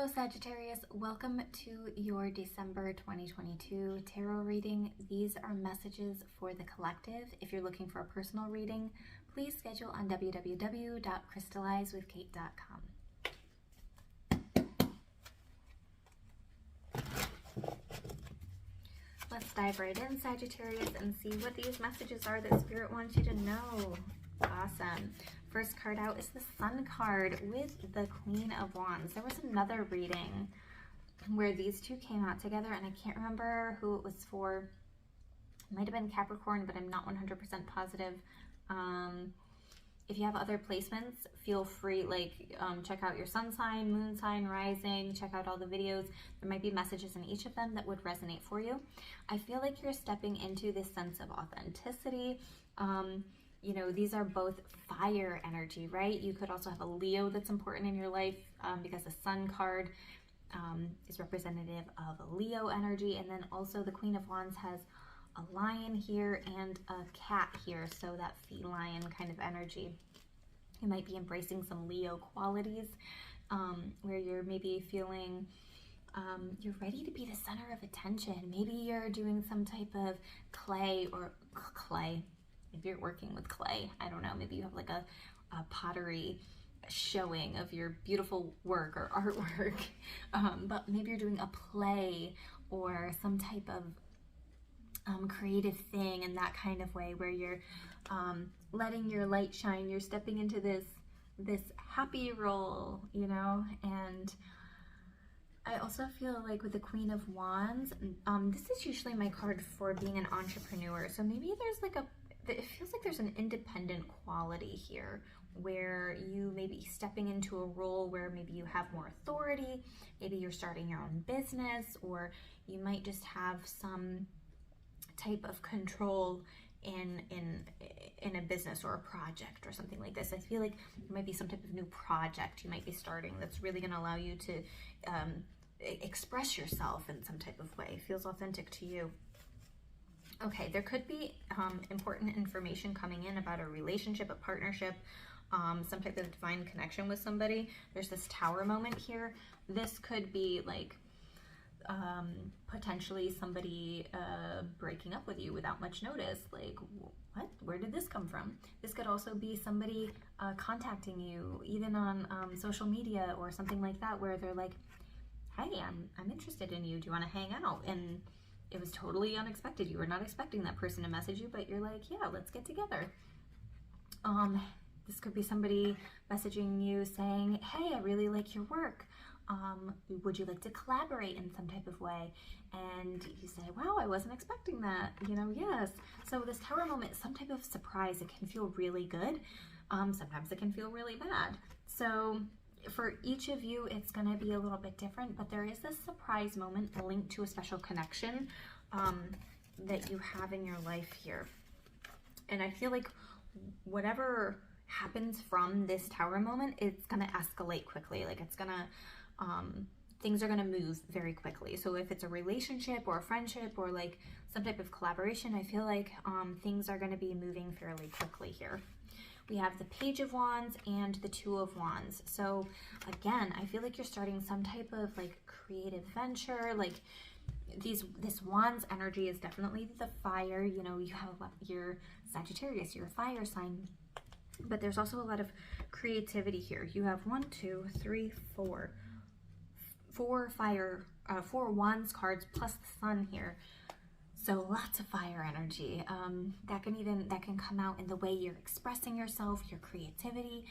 Hello Sagittarius, welcome to your December 2022 tarot reading. These are messages for the collective. If you're looking for a personal reading, please schedule on www.crystallizewithkate.com. Let's dive right in, Sagittarius, and see what these messages are that Spirit wants you to know. Awesome. First card out is the Sun card with the Queen of Wands. There was another reading where these two came out together, and I can't remember who it was for. It might have been Capricorn, but I'm not 100% positive. If you have other placements, feel free, check out your sun sign, moon sign, rising, check out all the videos. There might be messages in each of them that would resonate for you. I feel like you're stepping into this sense of authenticity. You know, these are both fire energy, right? You could also have a Leo that's important in your life because the Sun card is representative of a Leo energy. And then also the Queen of Wands has a lion here and a cat here. So that feline kind of energy. You might be embracing some Leo qualities where you're maybe feeling you're ready to be the center of attention. Maybe you're doing some type of clay. If you're working with clay, I don't know, maybe you have like a pottery showing of your beautiful work or artwork, but maybe you're doing a play or some type of creative thing in that kind of way where you're letting your light shine. You're stepping into this happy role, you know. And I also feel like with the Queen of Wands, this is usually my card for being an entrepreneur. So maybe there's like it feels like there's an independent quality here where you may be stepping into a role where maybe you have more authority, maybe you're starting your own business, or you might just have some type of control in a business or a project or something like this. I feel like there might be some type of new project you might be starting that's really going to allow you to express yourself in some type of way. It feels authentic to you. Okay, there could be important information coming in about a relationship, a partnership, some type of divine connection with somebody. There's this Tower moment here. This could be like potentially somebody breaking up with you without much notice. Like, what? Where did this come from? This could also be somebody contacting you, even on social media or something like that, where they're like, hey, I'm interested in you. Do you want to hang out? And it was totally unexpected. You were not expecting that person to message you, but you're like, yeah, let's get together. This could be somebody messaging you saying, hey, I really like your work. Would you like to collaborate in some type of way? And you say, wow, I wasn't expecting that. You know, yes. So this Tower moment is some type of surprise. It can feel really good. Sometimes it can feel really bad. So for each of you, it's going to be a little bit different, but there is this surprise moment linked to a special connection that you have in your life here. And I feel like whatever happens from this Tower moment, it's going to escalate quickly. Like it's going to, things are going to move very quickly. So if it's a relationship or a friendship or like some type of collaboration, I feel like things are going to be moving fairly quickly here. We have the Page of Wands and the Two of Wands. So again, I feel like you're starting some type of like creative venture. Like this Wands energy is definitely the fire. You know, you have your Sagittarius, your fire sign, but there's also a lot of creativity here. You have 1, 2, 3, 4 4 Wands cards plus the Sun here. So lots of fire energy that can come out in the way you're expressing yourself, your creativity,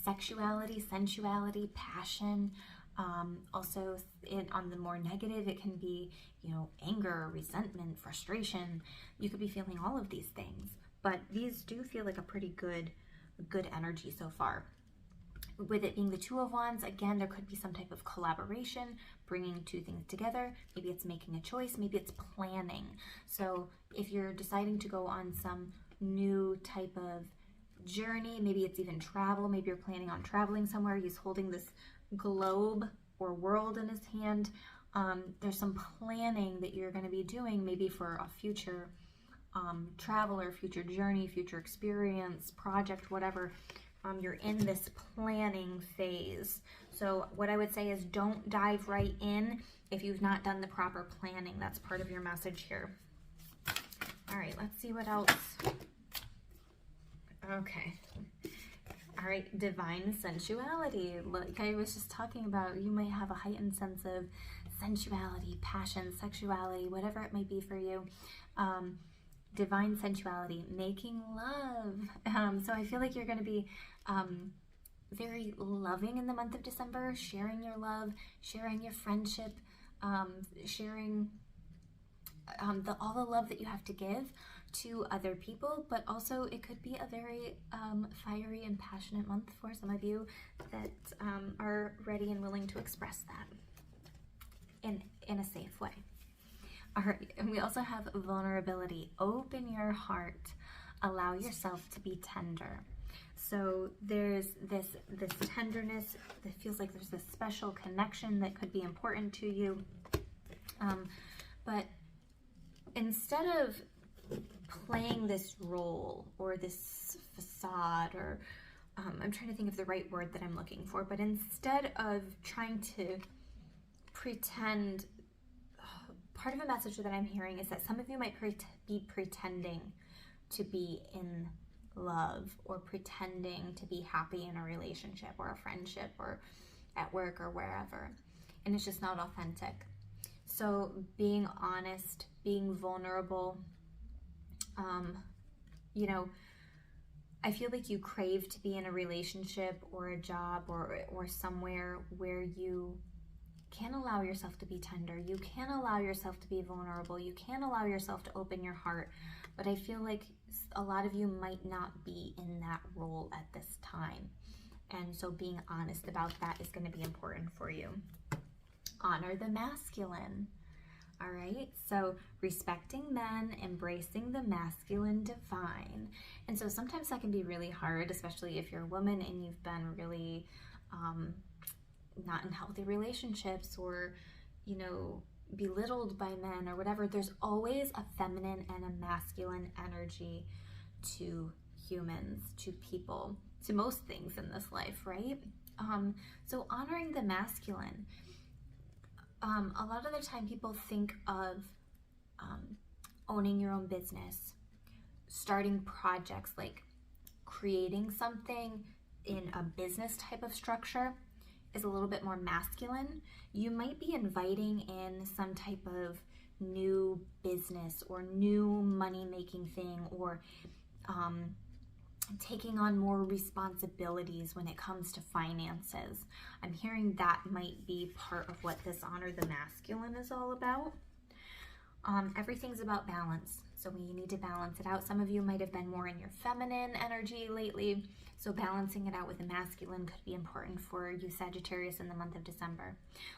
sexuality, sensuality, passion. Also on the more negative, it can be, you know, anger, resentment, frustration. You could be feeling all of these things, but these do feel like a pretty good energy so far. With it being the Two of Wands, again, there could be some type of collaboration, bringing two things together. Maybe it's making a choice, maybe it's planning. So if you're deciding to go on some new type of journey, maybe it's even travel, maybe you're planning on traveling somewhere. He's holding this globe or world in his hand. There's some planning that you're going to be doing, maybe for a future travel or future journey, future experience, project, whatever. You're in this planning phase. So what I would say is don't dive right in if you've not done the proper planning. That's part of your message here. All right, let's see what else. Okay. All right, divine sensuality. Like I was just talking about, you may have a heightened sense of sensuality, passion, sexuality, whatever it may be for you. Divine sensuality, making love. So I feel like you're going to be very loving in the month of December, sharing your love, sharing your friendship, sharing all the love that you have to give to other people, but also it could be a very fiery and passionate month for some of you that are ready and willing to express that in a safe way. All right, and we also have vulnerability. Open your heart. Allow yourself to be tender. So there's this tenderness that feels like there's this special connection that could be important to you. But instead of playing this role or this facade, or I'm trying to think of the right word that I'm looking for, but instead of trying to pretend, part of a message that I'm hearing is that some of you might be pretending to be in love or pretending to be happy in a relationship or a friendship or at work or wherever, and it's just not authentic. So being honest, being vulnerable, you know, I feel like you crave to be in a relationship or a job or somewhere where you can allow yourself to be tender, you can allow yourself to be vulnerable, you can allow yourself to open your heart, but I feel like a lot of you might not be in that role at this time. And so being honest about that is going to be important for you. Honor the masculine. All right, so respecting men, embracing the masculine divine. And so sometimes that can be really hard, especially if you're a woman and you've been really not in healthy relationships, or, you know, belittled by men or whatever. There's always a feminine and a masculine energy to humans, to people, to most things in this life, right? So honoring the masculine. A lot of the time people think of owning your own business, starting projects, like creating something in a business type of structure is a little bit more masculine. You might be inviting in some type of new business or new money-making thing, or taking on more responsibilities when it comes to finances. I'm hearing that might be part of what this Honor the Masculine is all about. Everything's about balance, so we need to balance it out. Some of you might have been more in your feminine energy lately, so balancing it out with the masculine could be important for you, Sagittarius, in the month of December.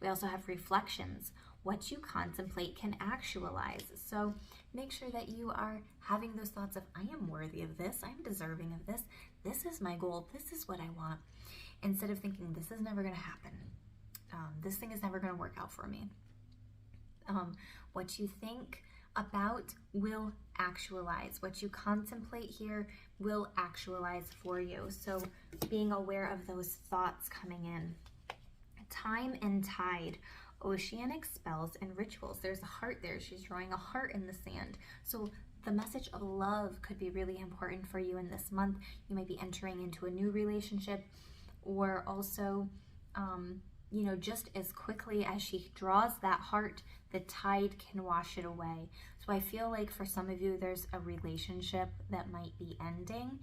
We also have reflections. What you contemplate can actualize. So make sure that you are having those thoughts of, I am worthy of this, I'm deserving of this, this is my goal, this is what I want, instead of thinking, this is never going to happen. This thing is never going to work out for me. What you think about will actualize. What you contemplate here will actualize for you. So being aware of those thoughts coming in. Time and tide. Oceanic spells and rituals. There's a heart there. She's drawing a heart in the sand. So the message of love could be really important for you in this month. You might be entering into a new relationship, or also, you know, just as quickly as she draws that heart, the tide can wash it away. So I feel like for some of you, there's a relationship that might be ending,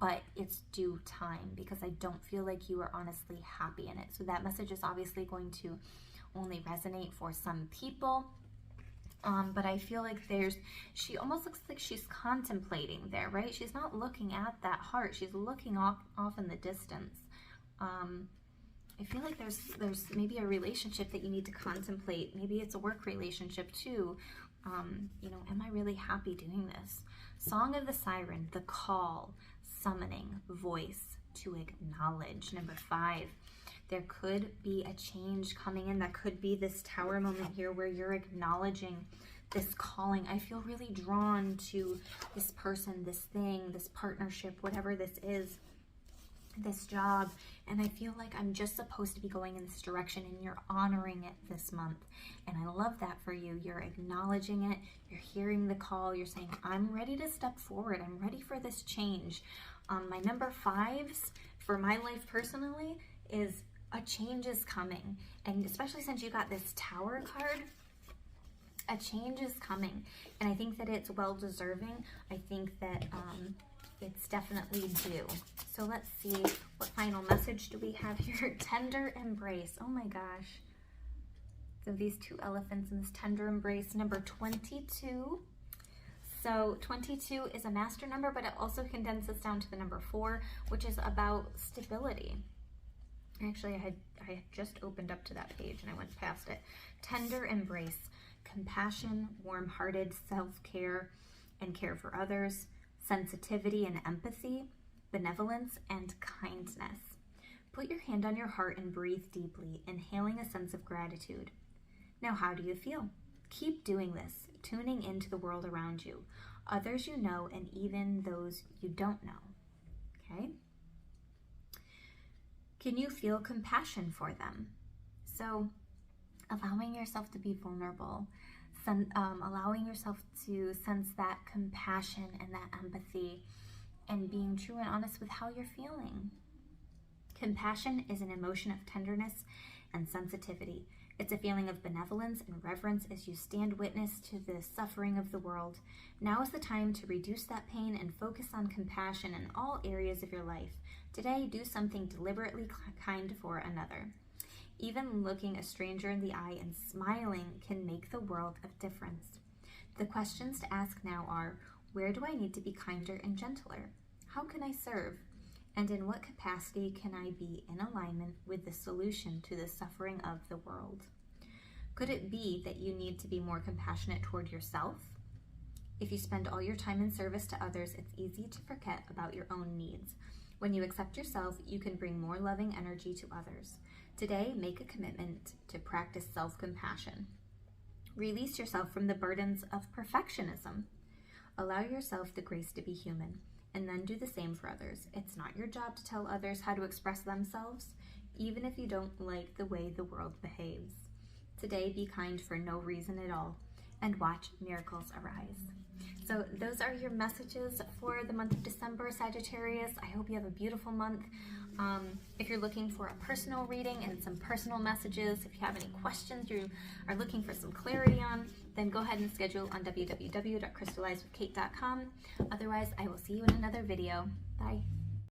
but it's due time, because I don't feel like you are honestly happy in it. So that message is obviously going to only resonate for some people. But I feel like she almost looks like she's contemplating there, right? She's not looking at that heart. She's looking off in the distance. I feel like there's maybe a relationship that you need to contemplate. Maybe it's a work relationship too. You know, am I really happy doing this? Song of the Siren, the call, summoning, voice to acknowledge. Number 5, there could be a change coming in. That could be this Tower moment here where you're acknowledging this calling. I feel really drawn to this person, this thing, this partnership, whatever this is. this job, and I feel like I'm just supposed to be going in this direction, and you're honoring it this month. And I love that for you. You're acknowledging it. You're hearing the call. You're saying, I'm ready to step forward. I'm ready for this change. My number 5s for my life personally is a change is coming. And especially since you got this Tower card, a change is coming. And I think that it's well deserving. I think that it's definitely due. So let's see, what final message do we have here? Tender embrace. Oh my gosh. So these 2 elephants in this tender embrace, number 22. So 22 is a master number, but it also condenses down to the number 4, which is about stability. Actually, I had just opened up to that page and I went past it. Tender embrace, compassion, warm-hearted self-care and care for others, sensitivity and empathy, benevolence and kindness. Put your hand on your heart and breathe deeply, inhaling a sense of gratitude. Now, how do you feel? Keep doing this, tuning into the world around you, others you know, and even those you don't know. Okay? Can you feel compassion for them? So, allowing yourself to be vulnerable, allowing yourself to sense that compassion and that empathy, and being true and honest with how you're feeling. Compassion is an emotion of tenderness and sensitivity. It's a feeling of benevolence and reverence as you stand witness to the suffering of the world. Now is the time to reduce that pain and focus on compassion in all areas of your life. Today, do something deliberately kind for another. Even looking a stranger in the eye and smiling can make the world of difference. The questions to ask now are, where do I need to be kinder and gentler? How can I serve? And in what capacity can I be in alignment with the solution to the suffering of the world? Could it be that you need to be more compassionate toward yourself? If you spend all your time in service to others, it's easy to forget about your own needs. When you accept yourself, you can bring more loving energy to others. Today, make a commitment to practice self-compassion. Release yourself from the burdens of perfectionism. Allow yourself the grace to be human, and then do the same for others. It's not your job to tell others how to express themselves, even if you don't like the way the world behaves. Today, be kind for no reason at all, and watch miracles arise. So those are your messages for the month of December, Sagittarius. I hope you have a beautiful month. If you're looking for a personal reading and some personal messages, if you have any questions you are looking for some clarity on, then go ahead and schedule on www.crystallizewithkate.com. Otherwise, I will see you in another video. Bye.